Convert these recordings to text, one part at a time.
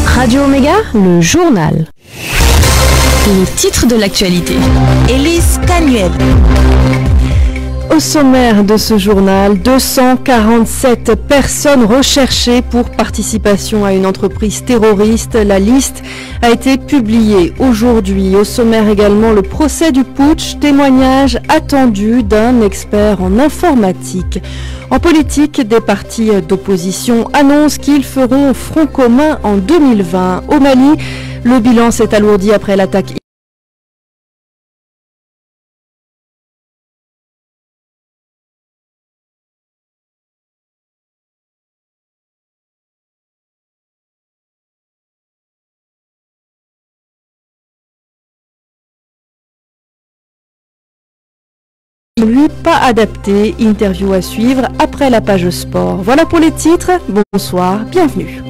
Radio Omega, le journal. Les titres de l'actualité. Élise Canuel. Au sommaire de ce journal, 247 personnes recherchées pour participation à une entreprise terroriste. La liste a été publiée aujourd'hui. Au sommaire également, le procès du putsch, témoignage attendu d'un expert en informatique. En politique, des partis d'opposition annoncent qu'ils feront front commun en 2020. Au Mali, le bilan s'est alourdi après l'attaque. Lui, pas adapté. Interview à suivre après la page sport. Voilà pour les titres. Bonsoir, bienvenue.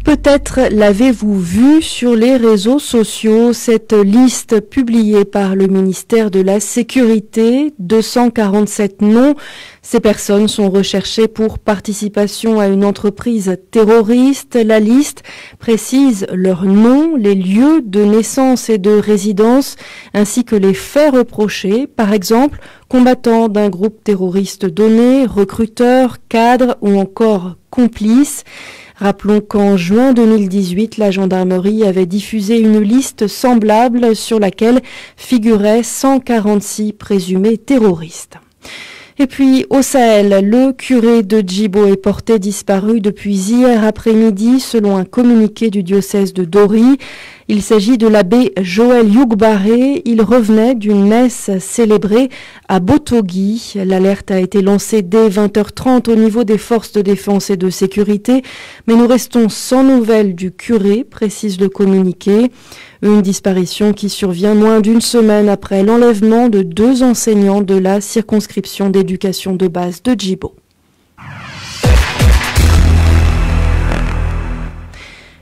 Peut-être l'avez-vous vu sur les réseaux sociaux, cette liste publiée par le ministère de la Sécurité, 247 noms. Ces personnes sont recherchées pour participation à une entreprise terroriste. La liste précise leurs noms, les lieux de naissance et de résidence, ainsi que les faits reprochés, par exemple, combattants d'un groupe terroriste donné, recruteurs, cadres ou encore complices. Rappelons qu'en juin 2018, la gendarmerie avait diffusé une liste semblable sur laquelle figuraient 146 présumés terroristes. Et puis, au Sahel, le curé de Djibo est porté disparu depuis hier après-midi, selon un communiqué du diocèse de Dori. Il s'agit de l'abbé Joël Yougbaré. Il revenait d'une messe célébrée à Botogui. L'alerte a été lancée dès 20h30 au niveau des forces de défense et de sécurité. Mais nous restons sans nouvelles du curé, précise le communiqué. Une disparition qui survient moins d'une semaine après l'enlèvement de 2 enseignants de la circonscription d'éducation de base de Djibo.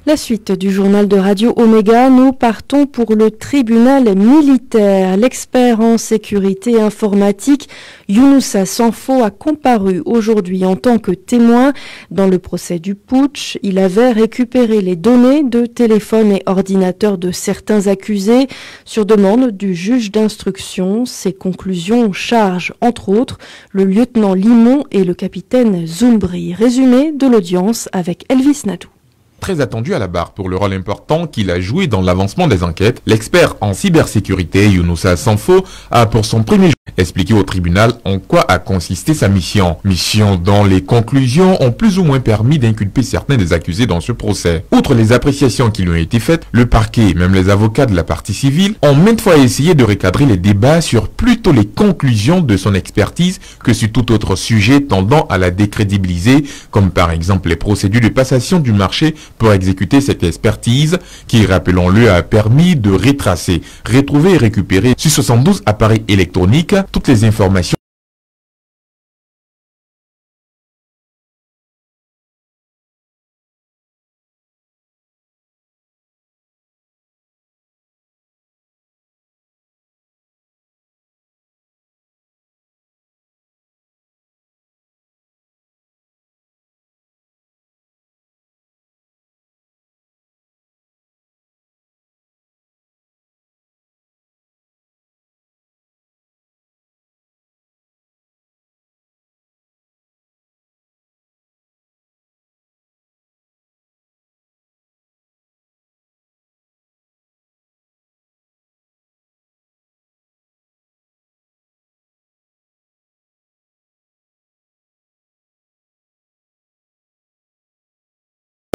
La suite du journal de Radio Omega, nous partons pour le tribunal militaire. L'expert en sécurité informatique Younoussa Sanfo a comparu aujourd'hui en tant que témoin dans le procès du putsch. Il avait récupéré les données de téléphones et ordinateurs de certains accusés sur demande du juge d'instruction. Ses conclusions chargent, entre autres, le lieutenant Limon et le capitaine Zoumbri. Résumé de l'audience avec Elvis Nadou. Très attendu à la barre pour le rôle important qu'il a joué dans l'avancement des enquêtes, l'expert en cybersécurité Younoussa Sanfo a pour son premier jour expliqué au tribunal en quoi a consisté sa mission. Mission dont les conclusions ont plus ou moins permis d'inculper certains des accusés dans ce procès. Outre les appréciations qui lui ont été faites, le parquet et même les avocats de la partie civile ont maintes fois essayé de recadrer les débats sur plutôt les conclusions de son expertise que sur tout autre sujet tendant à la décrédibiliser, comme par exemple les procédures de passation du marché pour exécuter cette expertise qui, rappelons-le, a permis de retracer, retrouver et récupérer sur 72 appareils électroniques toutes les informations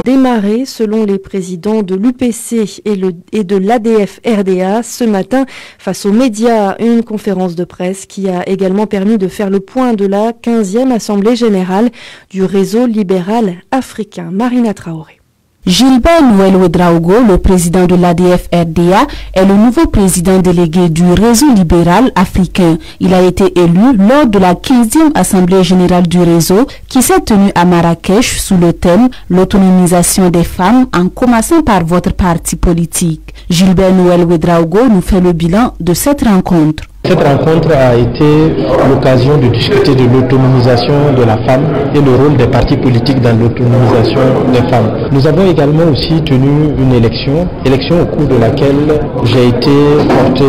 démarré selon les présidents de l'UPC et de l'ADF-RDA ce matin face aux médias, une conférence de presse qui a également permis de faire le point de la 15e Assemblée générale du réseau libéral africain. Marina Traoré. Gilbert Noël Ouedraogo, le président de l'ADF-RDA, est le nouveau président délégué du réseau libéral africain. Il a été élu lors de la 15e Assemblée générale du réseau qui s'est tenue à Marrakech sous le thème « L'autonomisation des femmes en commençant par votre parti politique ». Gilbert Noël Ouedraogo nous fait le bilan de cette rencontre. Cette rencontre a été l'occasion de discuter de l'autonomisation de la femme et le rôle des partis politiques dans l'autonomisation des femmes. Nous avons également aussi tenu une élection au cours de laquelle j'ai été porté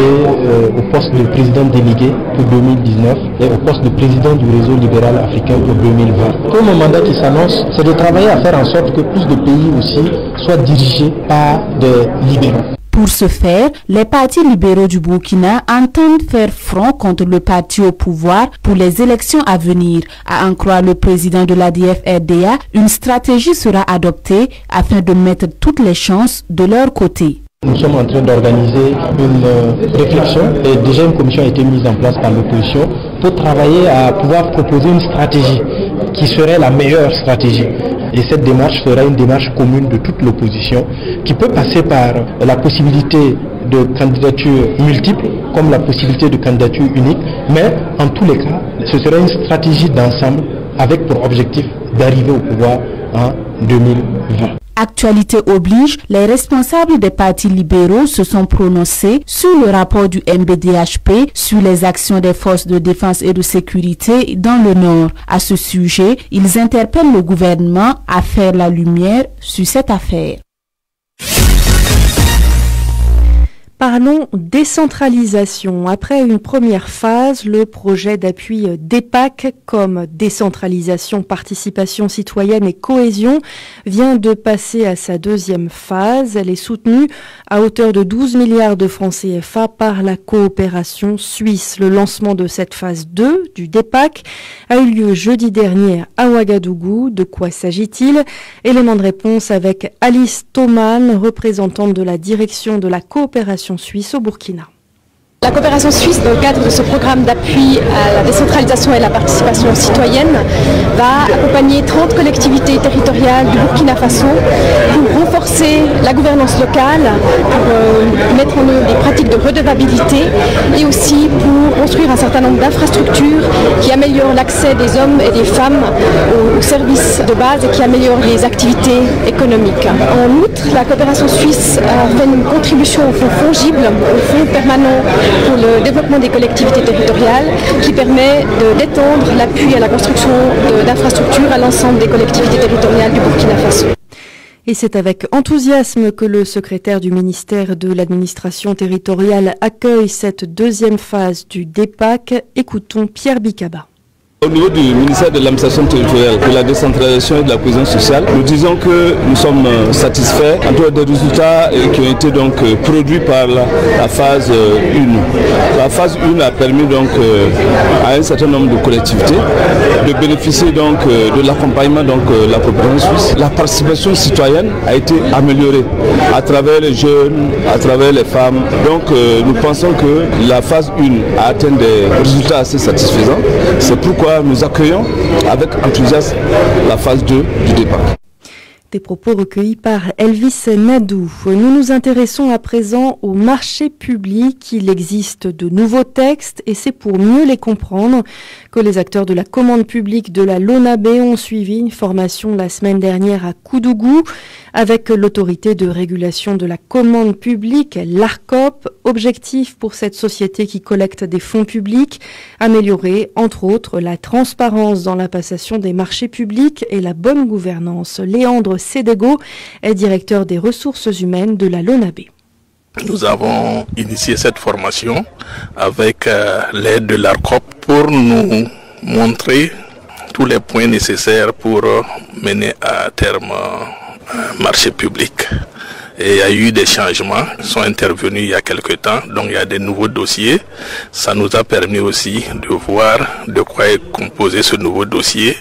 au poste de président délégué pour 2019 et au poste de président du réseau libéral africain pour 2020. Pour mon mandat qui s'annonce, c'est de travailler à faire en sorte que plus de pays aussi soient dirigés par des libéraux. Pour ce faire, les partis libéraux du Burkina entendent faire front contre le parti au pouvoir pour les élections à venir. À en croire le président de l'ADF-RDA, une stratégie sera adoptée afin de mettre toutes les chances de leur côté. Nous sommes en train d'organiser une réflexion et déjà une commission a été mise en place par l'opposition pour travailler à pouvoir proposer une stratégie qui serait la meilleure stratégie. Et cette démarche sera une démarche commune de toute l'opposition qui peut passer par la possibilité de candidature multiples comme la possibilité de candidature unique. Mais en tous les cas, ce sera une stratégie d'ensemble avec pour objectif d'arriver au pouvoir en 2020. Actualité oblige, les responsables des partis libéraux se sont prononcés sur le rapport du MBDHP sur les actions des forces de défense et de sécurité dans le Nord. À ce sujet, ils interpellent le gouvernement à faire la lumière sur cette affaire. Parlons décentralisation. Après une première phase, le projet d'appui DEPAC, comme décentralisation, participation citoyenne et cohésion, vient de passer à sa deuxième phase. Elle est soutenue à hauteur de 12 milliards de francs CFA par la coopération suisse. Le lancement de cette phase 2 du DEPAC a eu lieu jeudi dernier à Ouagadougou. De quoi s'agit-il? Élément de réponse avec Alice Thoman, représentante de la direction de la coopération suisse au Burkina. La coopération suisse, dans le cadre de ce programme d'appui à la décentralisation et la participation citoyenne, va accompagner 30 collectivités territoriales du Burkina Faso pour renforcer la gouvernance locale, pour mettre en œuvre des pratiques de redevabilité et aussi pour construire un certain nombre d'infrastructures qui améliorent l'accès des hommes et des femmes aux services de base et qui améliorent les activités économiques. En outre, la coopération suisse a fait une contribution au fonds fongible, au fonds permanent pour le développement des collectivités territoriales qui permet d'étendre l'appui à la construction d'infrastructures à l'ensemble des collectivités territoriales du Burkina Faso. Et c'est avec enthousiasme que le secrétaire du ministère de l'administration territoriale accueille cette deuxième phase du DEPAC. Écoutons Pierre Bikaba. Au niveau du ministère de l'administration territoriale, de la décentralisation et de la cohésion sociale, nous disons que nous sommes satisfaits en tout cas des résultats qui ont été donc produits par la phase 1. La phase 1 a permis donc à un certain nombre de collectivités de bénéficier donc de l'accompagnement de la coopération suisse. La participation citoyenne a été améliorée à travers les jeunes, à travers les femmes. Donc nous pensons que la phase 1 a atteint des résultats assez satisfaisants. C'est pourquoi nous accueillons avec enthousiasme la phase 2 du DEPAC. Des propos recueillis par Elvis Nadou. Nous nous intéressons à présent au marché public. Il existe de nouveaux textes et c'est pour mieux les comprendre que les acteurs de la commande publique de la LONABE ont suivi une formation la semaine dernière à Koudougou avec l'autorité de régulation de la commande publique, l'ARCOP. Objectif pour cette société qui collecte des fonds publics, améliorer entre autres la transparence dans la passation des marchés publics et la bonne gouvernance. Léandre Sédego est directeur des ressources humaines de la LONABE. Nous avons initié cette formation avec l'aide de l'ARCOP pour nous montrer tous les points nécessaires pour mener à terme un marché public. Et il y a eu des changements qui sont intervenus il y a quelque temps, donc il y a des nouveaux dossiers. Ça nous a permis aussi de voir de quoi est composé ce nouveau dossier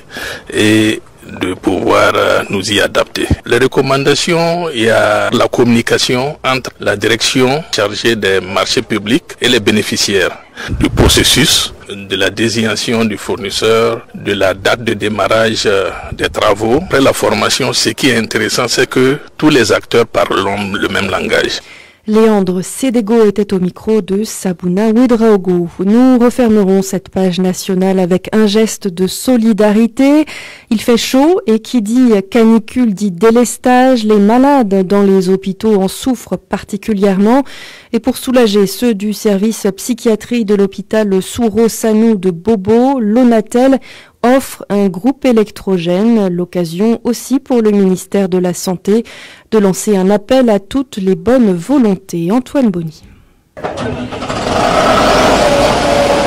et de pouvoir nous y adapter. Les recommandations, il y a la communication entre la direction chargée des marchés publics et les bénéficiaires du processus. de la désignation du fournisseur, de la date de démarrage des travaux. Après la formation, ce qui est intéressant, c'est que tous les acteurs parlent le même langage. Léandre Sédégo était au micro de Sabouna Ouedraogo. Nous refermerons cette page nationale avec un geste de solidarité. Il fait chaud et qui dit canicule dit délestage. Les malades dans les hôpitaux en souffrent particulièrement. Et pour soulager ceux du service psychiatrie de l'hôpital Souro Sanou de Bobo, l'Onatel offre un groupe électrogène, l'occasion aussi pour le ministère de la Santé de lancer un appel à toutes les bonnes volontés. Antoine Bonny.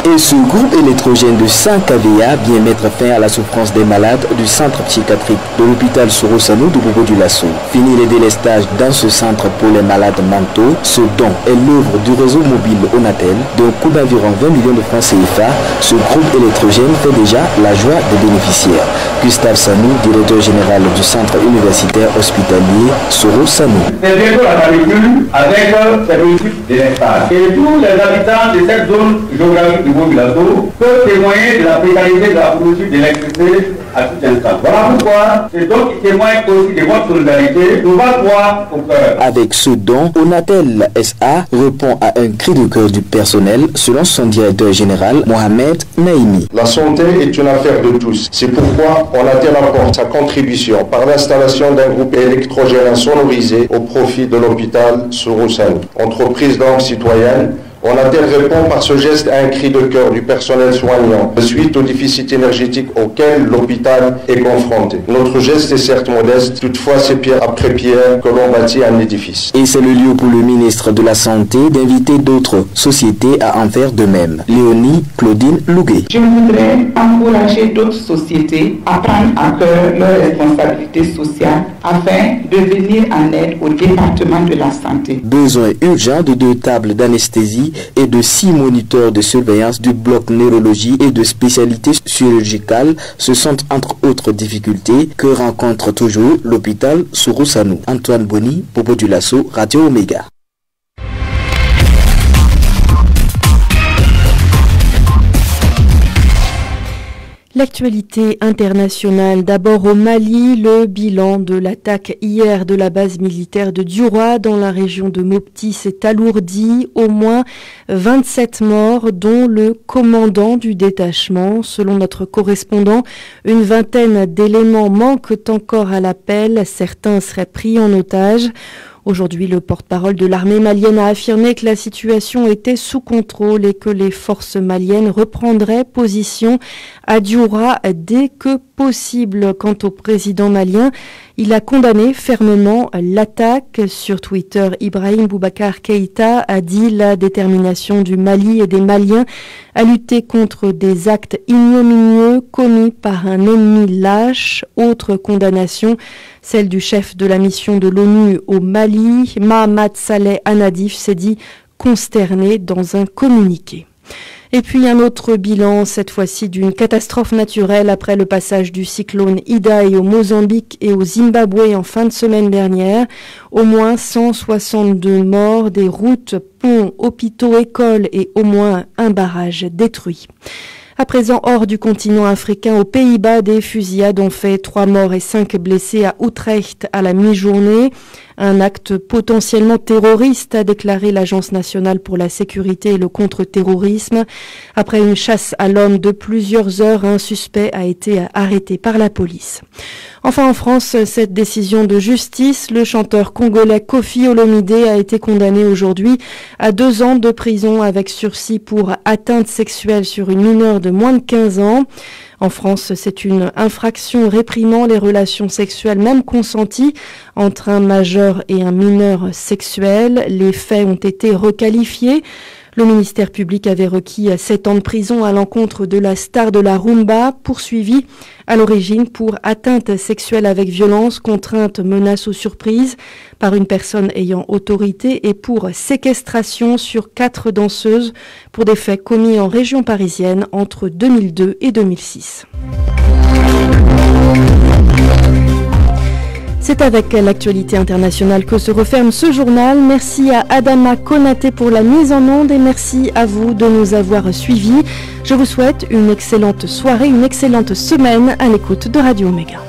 Et ce groupe électrogène de 5 kVA vient mettre fin à la souffrance des malades du centre psychiatrique de l'hôpital Souro Sanou de Bobo du Lasso. Fini les délestages dans ce centre pour les malades mentaux. Ce don est l'œuvre du réseau mobile Onatel, d'un coût d'environ 20 millions de francs CFA. Ce groupe électrogène fait déjà la joie des bénéficiaires. Gustave Sanou, directeur général du centre universitaire hospitalier Souro Sanou. C'est bientôt la canicule avec ces politiques délestage. Et tous les habitants de cette zone géographique du Villasso peuvent témoigner de la précarité de la fourniture d'électricité à tout instant. Voilà pourquoi c'est donc qui témoigne aussi de votre solidarité, nous va droit au cœur. Avec ce don, Onatel SA répond à un cri de cœur du personnel, selon son directeur général, Mohamed Naïmi. La santé est une affaire de tous. C'est pourquoi Onatel apporte sa contribution par l'installation d'un groupe électrogène sonorisé au profit de l'hôpital Souro Sanou. Entreprise donc citoyenne, Onatel répond par ce geste à un cri de cœur du personnel soignant suite au déficit énergétique auquel l'hôpital est confronté. Notre geste est certes modeste, toutefois c'est pierre après pierre que l'on bâtit un édifice. Et c'est le lieu pour le ministre de la Santé d'inviter d'autres sociétés à en faire de même. Léonie Claudine Louguet. Je voudrais encourager d'autres sociétés à prendre à cœur leurs responsabilités sociales afin de venir en aide au département de la santé. Besoin urgent de 2 tables d'anesthésie et de 6 moniteurs de surveillance du bloc neurologie et de spécialités chirurgicales. Ce sont entre autres difficultés que rencontre toujours l'hôpital Souro Sanou. Antoine Bonny, Bobo du Lasso, Radio Omega. L'actualité internationale, d'abord au Mali, le bilan de l'attaque hier de la base militaire de Dioura dans la région de Mopti s'est alourdi, au moins 27 morts dont le commandant du détachement. Selon notre correspondant, une vingtaine d'éléments manquent encore à l'appel, certains seraient pris en otage. Aujourd'hui, le porte-parole de l'armée malienne a affirmé que la situation était sous contrôle et que les forces maliennes reprendraient position à Dioura dès que possible. Quant au président malien, il a condamné fermement l'attaque. Sur Twitter, Ibrahim Boubacar Keïta a dit la détermination du Mali et des Maliens à lutter contre des actes ignominieux commis par un ennemi lâche. Autre condamnation, celle du chef de la mission de l'ONU au Mali, Mahamat Saleh Anadif, s'est dit consterné dans un communiqué. Et puis un autre bilan, cette fois-ci d'une catastrophe naturelle après le passage du cyclone Idai au Mozambique et au Zimbabwe en fin de semaine dernière. Au moins 162 morts, des routes, ponts, hôpitaux, écoles et au moins un barrage détruit. À présent, hors du continent africain, aux Pays-Bas, des fusillades ont fait 3 morts et 5 blessés à Utrecht à la mi-journée. Un acte potentiellement terroriste, a déclaré l'Agence nationale pour la sécurité et le contre-terrorisme. Après une chasse à l'homme de plusieurs heures, un suspect a été arrêté par la police. Enfin, en France, cette décision de justice, le chanteur congolais Koffi Olomide a été condamné aujourd'hui à 2 ans de prison avec sursis pour atteinte sexuelle sur une mineure de moins de 15 ans. En France, c'est une infraction réprimant les relations sexuelles, même consenties, entre un majeur et un mineur sexuel. Les faits ont été requalifiés. Le ministère public avait requis 7 ans de prison à l'encontre de la star de la rumba, poursuivie à l'origine pour atteinte sexuelle avec violence, contrainte, menace ou surprise par une personne ayant autorité et pour séquestration sur 4 danseuses pour des faits commis en région parisienne entre 2002 et 2006. C'est avec l'actualité internationale que se referme ce journal. Merci à Adama Konaté pour la mise en onde et merci à vous de nous avoir suivis. Je vous souhaite une excellente soirée, une excellente semaine à l'écoute de Radio Omega.